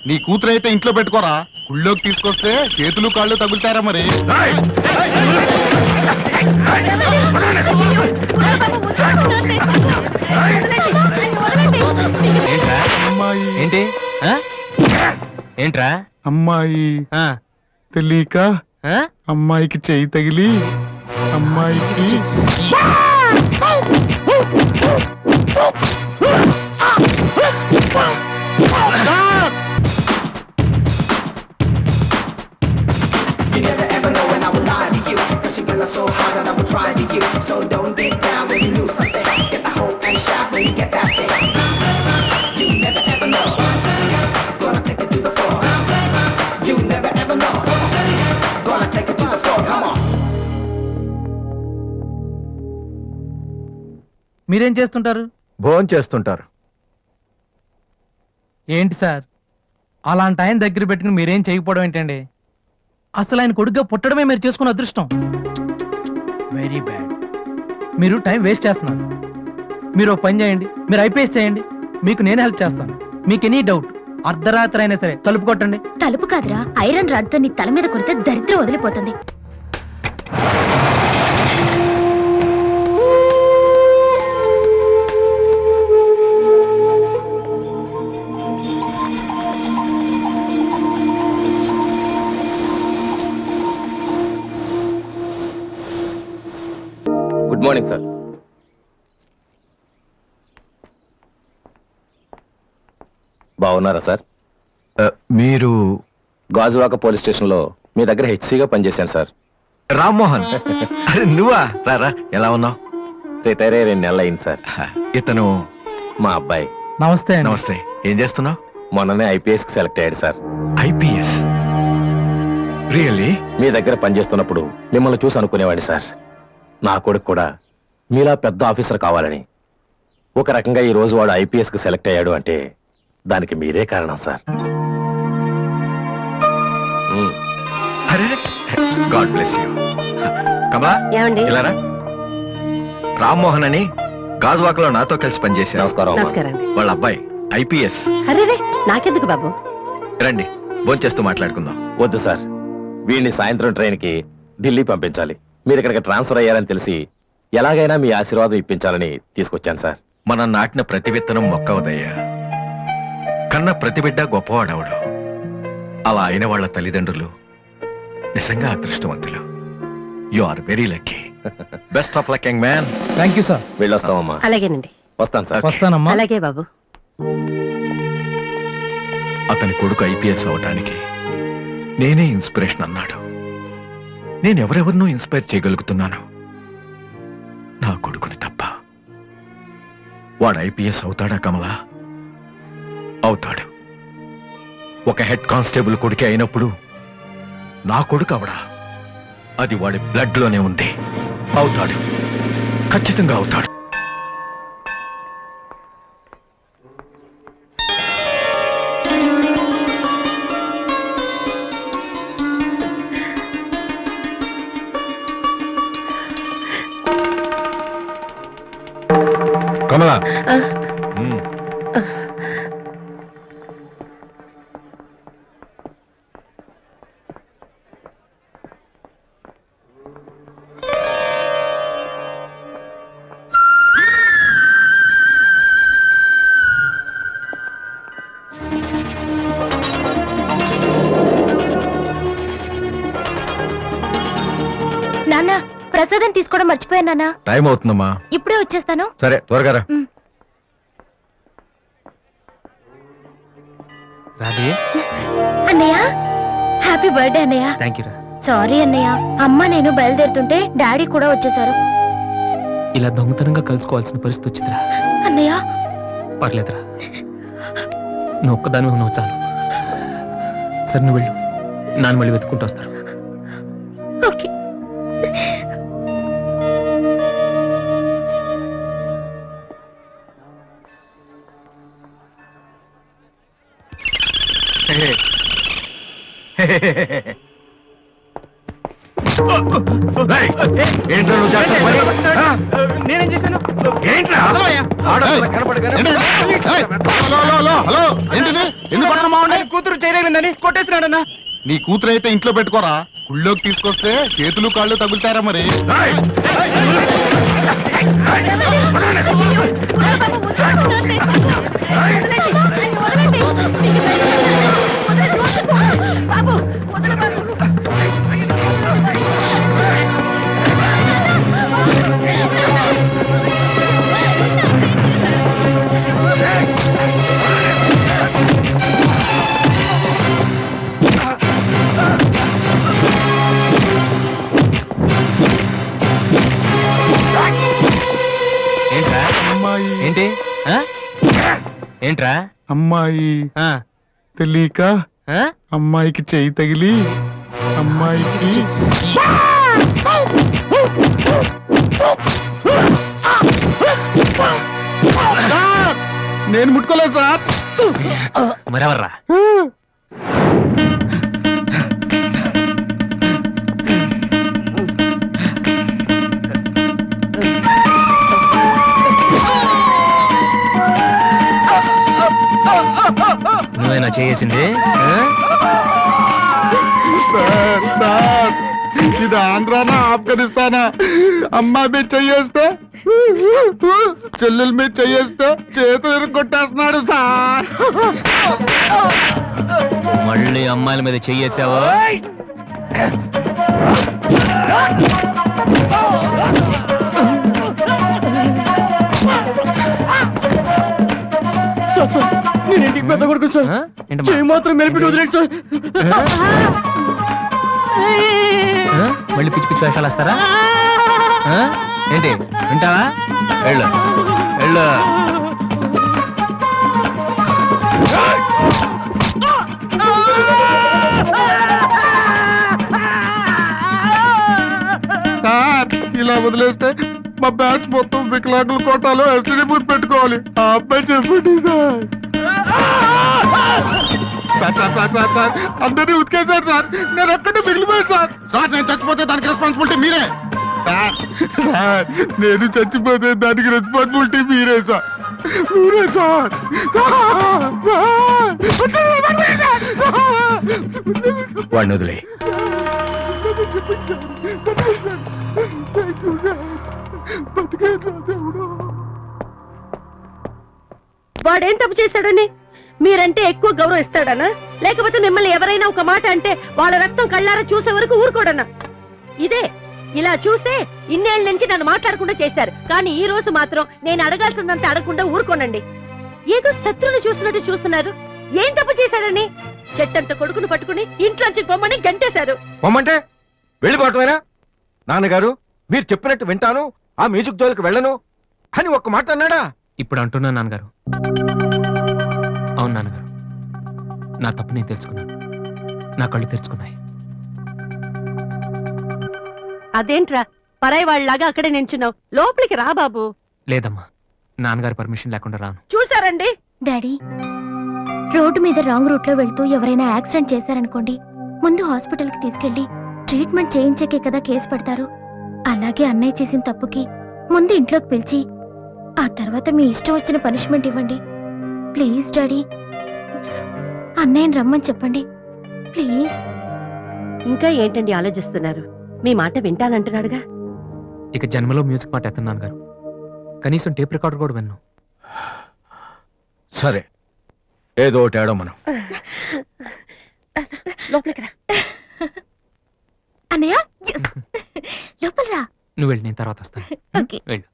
నీ కూతురైతే ఇంట్లో పెట్టుకోరా, గుళ్ళోకి తీసుకొస్తే చేతులు కాళ్ళు తగులుతారా మరి. అమ్మాయి ఏంటి ఏంట్రా అమ్మాయి తెలియక అమ్మాయికి చెయ్యి తగిలి అమ్మాయికి You never ever know when I will lie to you, 'cause you feel so hard that I will try to you. So don't get down when you lose something. Get the hope and shout when you get that thing. You never ever know. Gonna take it to the floor. You never ever know. Gonna take it to the floor. Come on. మీరేం చేస్తుంటారు? భోజనం చేస్తుంటారు. ఏంటి sir అలాంటి ఆయన దగ్గర పెట్టుకుని మీరేం చేయకపోవడం ఏంటండి? అసలు ఆయన కొడుగ్గా పుట్టడమే మీరు చేసుకున్న అదృష్టం. Very bad. మీరు టైం వేస్ట్ చేస్తున్నారు. మీరు ఒక పని చేయండి, మీరు ఐపీఎస్ చేయండి, మీకు నేను హెల్ప్ చేస్తాను. మీకు ఎనీ డౌట్ అర్ధరాత్రి అయినా సరే తలుపు కొట్టండి. తలుపు కాదురా, ఐరన్ రాడ్తో నీ తల మీద కొడితే దరిద్రం వదిలిపోతుంది. Good morning sir. బాగున్నారా సార్? మీరు గాజువాక పోలీస్ స్టేషన్లో మీ దగ్గర హెచ్సీగా పనిచేశాను సార్. రామ్మోహన్. అరే నువ్వా? రారా, ఎలా ఉన్నావు? రిటైర్ అయ్యి 2 నెలలు అయింది సార్. ఇతను మా అబ్బాయి. నమస్తే. నమస్తే. ఏం చేస్తున్నావు? మొన్ననే ఐపీఎస్కి సెలెక్ట్ అయ్యాడు సార్. ఐపీఎస్? రియల్లీ? మీ దగ్గర పనిచేస్తున్నప్పుడు మిమ్మల్ని చూసి అనుకునేవాడిని సార్, నా కొడుకు కూడా మీలా పెద్ద ఆఫీసర్ కావాలని. ఒక రకంగా ఈ రోజు వాడు ఐపీఎస్కి సెలెక్ట్ అయ్యాడు అంటే దానికి మీరే కారణం సార్. అరే గాడ్ బ్లెస్ యూ. కమలా, ఇలారా. రామ్మోహన్ అని గాజువాకలో నాతో కలిసి పనిచేశారు. నమస్కారం. వాళ్ళ అబ్బాయి ఐపీఎస్. అరే నాకెందుకు బాబు? రండి, భోంచేస్తూ మాట్లాడుకుందాం. వద్దు సార్, వీడిని సాయంత్రం ట్రైన్కి ఢిల్లీ పంపించాలి. మీరు ఇక్కడికి ట్రాన్స్ఫర్ అయ్యారని తెలిసి ఎలాగైనా మీ ఆశీర్వాదం ఇప్పించాలని తీసుకొచ్చాను సార్. మనం నాటిన ప్రతి విత్తనం మొక్కవదయ్యా. కన్న ప్రతి బిడ్డ గొప్పవాడవడు. అలా అయిన వాళ్ళ తల్లిదండ్రులు నిజంగా అదృష్టవంతులు. You are very lucky. Best of luck young man. Thank you sir. వెళ్ళొస్తామమ్మా. అలాగేనండి. వస్తాను సార్. వస్తానమ్మా. అలాగే బాబు. అతని కొడుకు ఐపీఎస్ అవటానికి నేనే ఇన్స్పిరేషన్ అన్నాడు. నేనెవరెవరినో ఇన్స్పైర్ చేయగలుగుతున్నాను, నా కొడుకుని తప్ప. వాడు ఐపీఎస్ అవుతాడా కమలా? అవుతాడు. ఒక హెడ్ కానిస్టేబుల్ కొడుకే అయినప్పుడు నా కొడుకు అవడా? అది వాడి బ్లడ్ లోనే ఉంది. అవుతాడు, ఖచ్చితంగా అవుతాడు. కమలా, నాన్న, ప్రసాదం తీసుకోవడం మర్చిపోయాను నాన్న. టైం అవుతుందమ్మా. ఇప్పుడే వచ్చేస్తాను. సరే, త్వరగా రా. రాధే. అన్నయ్య, హ్యాపీ బర్త్డే అన్నయ్య. థ్యాంక్ యూ రా. సారీ అన్నయ్య, అమ్మ నేను బయలుదేరుతుంటే డాడీ కూడా వచ్చేసారు. ఇలా దొంగతనంగా కలుసుకోవాల్సిన పరిస్థితి వచ్చిందిరా. అన్నయ్య పర్లేదురా, నువ్వు ఒక్కదాని ఉన్నావు చాలు. సరే నువ్వు వెళ్ళు, నాన్న మళ్ళీ వెతుక్కుంటూ వస్తారు. ఓకే. రేయ్, ఏంట్రా నువ్వు చేస్తున్న పని? ఆ? నేనేం చేశాను? ఏంట్రా? ఆడపిల్ల కనపడగానే- హలో ఏంటిది ఎందుకు కొట్టడం మావండి? కూతురు చేయలేదని కొట్టేసినాడన్నా. నీ కూతురు అయితే ఇంట్లో పెట్టుకోరా, గుళ్ళోకి తీసుకొస్తే చేతులు కాళ్ళు తగులుతారా మరి? రేయ్, ఏంట్రా? అమ్మాయి ఏంటి? ఆ? ఏంట్రా? అమ్మాయి ఆ? తెలియక ఆ? అమ్మాయికి చెయ్యి తగిలి అమ్మాయికి సార్, నేను ముట్టుకోలేదు సార్. మరెవర్రా? నువ్వేనా చేసింది? సార్ సార్, ఇది ఆంధ్రానా ఆఫ్ఘనిస్తానా? అమ్మాయి మీద చెయ్యేస్తే చెల్లెల మీద చెయ్యేస్తే చేతులు ఇరుక్కొట్టేస్తున్నాడు సార్. మళ్ళీ అమ్మాయిల మీద చెయ్యేసావా? నేను ఇంటికి పెద్ద కొడుకు సార్. ఆ? ఏంటమ్మా? చెయ్యి మాత్రం మెలిపెట్టి వదిలేడు సార్. ఆ? మళ్ళీ పిచ్చి పిచ్చి వేషాలు వస్తారా? ఆ? ఏంటి వింటావా? వెళ్ళు వెళ్ళు. సార్, ఇలా వదిలేస్తే మా బ్యాచ్ మొత్తం వికలాంగుల కోటాలో ఎస్టీడీ బూత్ పెట్టుకోవాలి. ఆ అబ్బాయి చెప్పండి sir. Sir sir sir sir sir, అందరినీ ఉతికేశారు సార్, నేను ఒక్కడే మిగిలిపోయాను సార్. సార్, నేను చచ్చిపోతే దానికి రెస్పాన్సిబిలిటీ మీరే. సార్ సార్, నేను చచ్చిపోతే దానికి రెస్పాన్సిబిలిటీ మీరే సార్. మీరే సార్. వాడిని వదిలే. వాడేం తప్పు చేశాడని మీరంటే ఎక్కువ గౌరవం ఇస్తాడనా, లేకపోతే మిమ్మల్ని ఎవరైనా ఒక మాట అంటే వాళ్ళ రక్తం కళ్ళారా చూసే వరకు ఊరుకోడనా? ఇదే ఇలా చూసే ఇన్నేళ్ల నుంచి నన్ను మాట్లాడకుండా చేశారు, కానీ ఈ రోజు మాత్రం నేను అడగాల్సిందంతా అడగకుండా ఊరుకోనండి. ఏదో శత్రువుని చూసినట్టు చూస్తున్నారు. ఏం తప్పు చేశాడని చెట్టంత కొడుకును పట్టుకుని ఇంట్లోంచి పొమ్మని గంటేశారు. పొమ్మంటే వెళ్ళిపోవటమేనా? నాన్నగారు, మీరు చెప్పినట్టు వింటాను, ఆ మ్యూజిక్ జోలికి వెళ్ళను అని ఒక్క మాట అన్నాడా? ఇప్పుడు అంటున్నా నాన్నగారు. అవును నాన్నగారు, నా తప్పు నేను తెలుసుకున్నాను. నా కళ్ళు తెరుచుకున్నాయి. అదేంట్రా పరాయి వాళ్ళలాగా అక్కడే నించున్నావు, లోపలికి రా బాబు. లేదమ్మా, నాన్నగారు పర్మిషన్ లేకుండా రాను. చూసారండి, డాడీ, రోడ్డు మీద రాంగ్ రూట్ లో వెళ్తూ ఎవరైనా యాక్సిడెంట్ చేశారనుకోండి, ముందు హాస్పిటల్కి తీసుకెళ్లి ట్రీట్మెంట్ చేయించాకే కదా కేసు పెడతారు. అలాగే అన్నయ్య చేసిన తప్పుకి ముందు ఇంట్లోకి పిలిచి ఆ తర్వాత మీ ఇష్టం వచ్చిన పనిష్మెంట్ ఇవ్వండి. ప్లీజ్ డాడీ, అన్నయ్యని రమ్మని చెప్పండి ప్లీజ్. ఇంకా ఏంటండి ఆలోచిస్తున్నారు? మీ మాట వింటానంటున్నాడుగా. ఇక జన్మలో మ్యూజిక్ పాట ఎత్తను నాన్నగారు. కనీసం టేప్ రికార్డర్ కూడా విన్ను. సరే, ఏదో ఒకటి ఆడో మనం. లోపలికి రా. అన్నయ్య లోపల రా. నువ్వు వెళ్ళి, నేను తర్వాత వస్తాను. ఓకే. వెళ్ళు.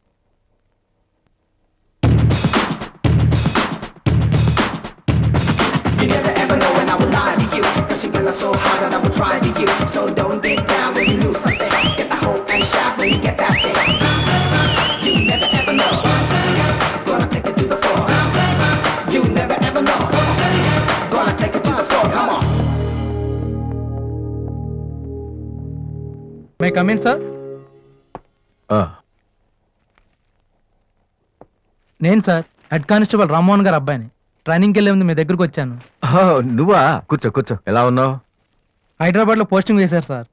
You never ever know when I will lie to you. Cause your girl is so hot that I will try to you. So don't get down when you lose something. Get the hoe and shot when you get that thing. You never ever know. Gonna take it to the floor. You never ever know. Gonna take it to the floor. Come on. May come in sir? నేను sir head constable Rammohan గారు అబ్బాయిని. ట్రైనింగ్కి వెళ్ళే ముందు మీ దగ్గరకు వచ్చాను. నువ్వా? కూర్చో కూర్చో. ఎలా ఉన్నావు? హైదరాబాద్ లో పోస్టింగ్ వేశారు సార్.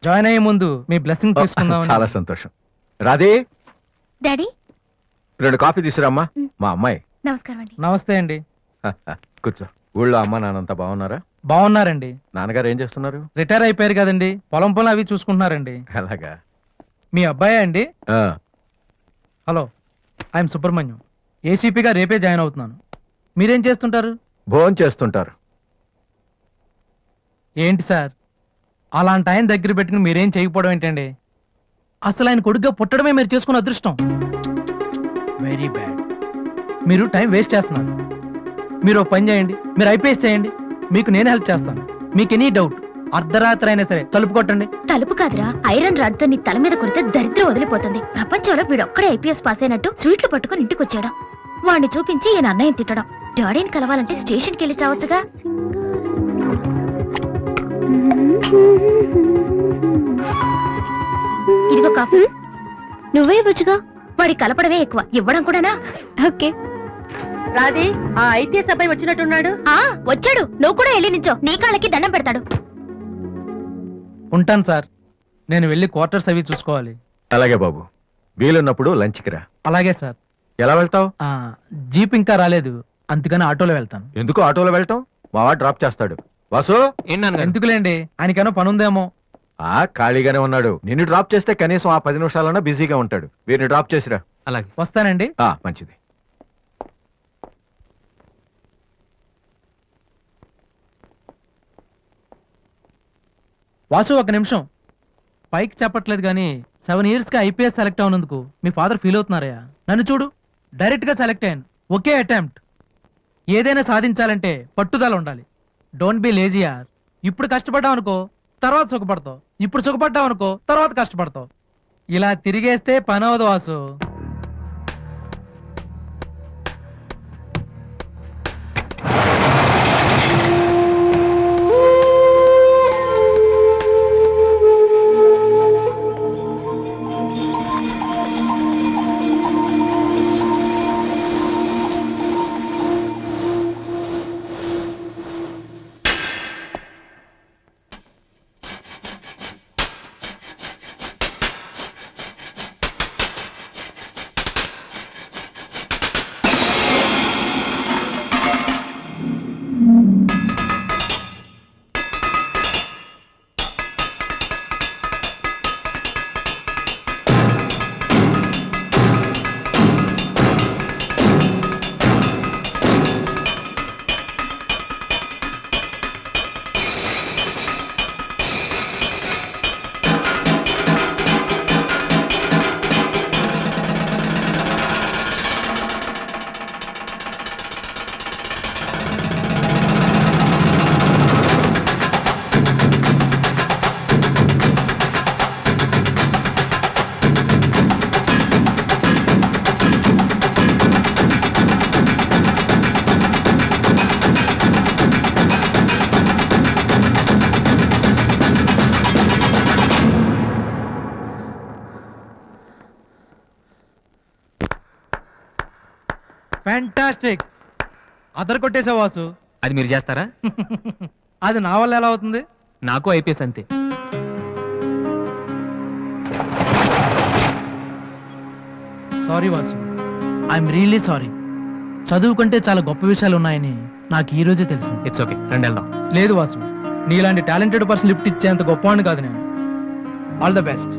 జాయిన్ అయ్యే ముందు మీ బ్లెస్సింగ్ తీసుకుందాం. చాలా సంతోషం. రాధే, డాడీ 2 కాఫీ తీసుకురామ్మా. మా అమ్మాయి. నమస్కారం అండి. నమస్తే అండి. కూర్చో. ఊళ్ళో అమ్మ నాన్నంతా బాగున్నారా? బాగున్నారండి. నాన్నగారు ఏం చేస్తున్నారు? రిటైర్ అయిపోయారు కదండి, పొలం పొలం అవి చూసుకుంటున్నారండి. అలాగా. మీ అబ్బాయే అండి? ఆ, హలో, ఐఎమ్ సుబ్రహ్మణ్యం. ఏసీపీగా రేపే జాయిన్ అవుతున్నాను. మీరేం చేస్తుంటారు? భోజనం చేస్తుంటారు. ఏంటి సార్, అలాంటి ఆయన దగ్గర పెట్టుకుని మీరేం చేయకపోవడం ఏంటండి? అసలు ఆయన కొడుగ్గా పుట్టడమే మీరు చేసుకున్న అదృష్టం. Very bad. మీరు టైం వేస్ట్ చేస్తున్నారు. మీరు ఒక పని చేయండి, మీరు ఐపీఎస్ చేయండి, మీకు నేను హెల్ప్ చేస్తాను. మీకు ఎనీ డౌట్ అర్ధరాత్రి అయినా సరే తలుపు కొట్టండి. తలుపు కాదురా, ఐరన్ రాడ్ తో నీ తల మీద కొడితే దరిద్రం వదిలిపోతుంది. ప్రపంచంలో వీడొక్కడే ఐపీఎస్ పాస్ అయినట్టు స్వీట్లు పట్టుకుని ఇంటికి వచ్చాడు. వాడిని చూపించి ఈయన అన్నయ్య తిట్టడం. డాడీని కలవాలంటే స్టేషన్కి వెళ్ళి చావచ్చుగా. ఇదిగో కాఫీ. నువ్వే ఇవ్వచ్చుగా. వాడి కలపడమే ఎక్కువ, ఇవ్వడం కూడానా? ఓకే. రాధే, ఆ ఐపీఎస్ అబ్బాయి వచ్చినట్టున్నాడు. వచ్చాడు. నువ్వు కూడా వెళ్ళి నించో, నీ కాళ్ళకి దండం పెడతాడు. ఉంటాను సార్, నేను వెళ్ళి క్వార్టర్స్ అవి చూసుకోవాలి. అలాగే బాబు. వీలున్నప్పుడు లంచ్కి రా. అలాగే సార్. ఎలా వెళ్తావు? జీప్ ఇంకా రాలేదు, అందుకని ఆటోలో వెళ్తాను. ఎందుకు ఆటోలో వెళ్తాం? మావా డ్రాప్ చేస్తాడు. వాసు, ఎందుకులేండి, ఆయనకైనా పని ఉందేమో. ఖాళీగానే ఉన్నాడు. నిన్ను డ్రాప్ చేస్తే కనీసం ఆ 10 నిమిషాలన్నా బిజీగా ఉంటాడు. వీరిని డ్రాప్ చేసిరా. అలాగే, వస్తానండి. మంచిది. వాసు, ఒక నిమిషం. పైకి చెప్పట్లేదు కానీ 7 yearsకి ఐపీఎస్ సెలెక్ట్ అవునందుకు మీ ఫాదర్ ఫీల్ అవుతున్నారయ్యా. నన్ను చూడు, డైరెక్ట్ గా సెలెక్ట్ అయ్యాను. ఒకే అటెంప్ట్. ఏదైనా సాధించాలంటే పట్టుదల ఉండాలి. డోంట్ బి లేజీ యార్. ఇప్పుడు కష్టపడ్డావు అనుకో, తర్వాత సుఖపడతావు. ఇప్పుడు సుఖపడ్డావు అనుకో, తర్వాత కష్టపడతావు. ఇలా తిరిగేస్తే పని అవదు వాసు. ఫ్యాంటాస్టిక్. అదర్ కొట్టేసా వాసు. అది మీరు చేస్తారా? అది నా వల్ల ఎలా అవుతుంది? నాకు ఐపీఎస్ అంతే. Sorry Vasu, I'm really sorry. చదువు కంటే చాలా గొప్ప విషయాలు ఉన్నాయని నాకు ఈ రోజే తెలిసింది. ఇట్స్ ఓకే, రండి వెళ్దాం. లేదు వాసు, నీలాంటి టాలెంటెడ్ పర్సన్ లిఫ్ట్ ఇచ్చేంత గొప్పవాడిని కాదు నేను. All the best.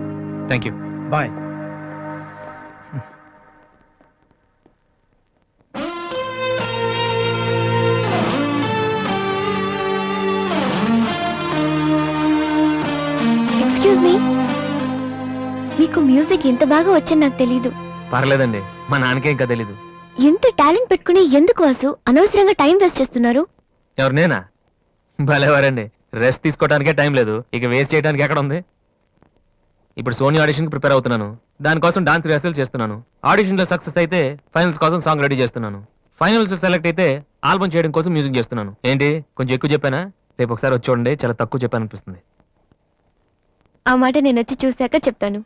Thank you. Bye. Excuse me, మీకు మ్యూజిక్ ఎంత బాగా వచ్చని నాకు తెలీదు. పర్లేదండి, మా నాన్నకే ఇంకా తెలీదు. ఎంత టాలెంట్ పెట్టుకుని ఎందుకు వాసు అనవసరంగా టైం వేస్ట్ చేస్తున్నారు? ఎవరు, నేనా? భలేవారండి, రెస్ట్ తీసుకోవడానికే టైం లేదు, ఇక వేస్ట్ చేయడానికి ఎక్కడ ఉంది? ఇప్పుడు సోనీ ఆడిషన్కి ప్రిపేర్ అవుతున్నాను. దానికోసం డాన్స్ రిహర్సల్ చేస్తున్నాను. ఆడిషన్లో సక్సెస్ అయితే ఫైనల్స్ కోసం సాంగ్ రెడీ చేస్తున్నాను. ఫైనల్స్ సెలెక్ట్ అయితే ఆల్బమ్ చేయడం కోసం మ్యూజిక్ చేస్తున్నాను. ఏంటి, కొంచెం ఎక్కువ చెప్పానా? రేపు ఒకసారి వచ్చి చూడండి, చాలా తక్కువ చెప్పాను అనిపిస్తుంది. ఆ మాట నేను వచ్చి చూశాక చెప్తాను.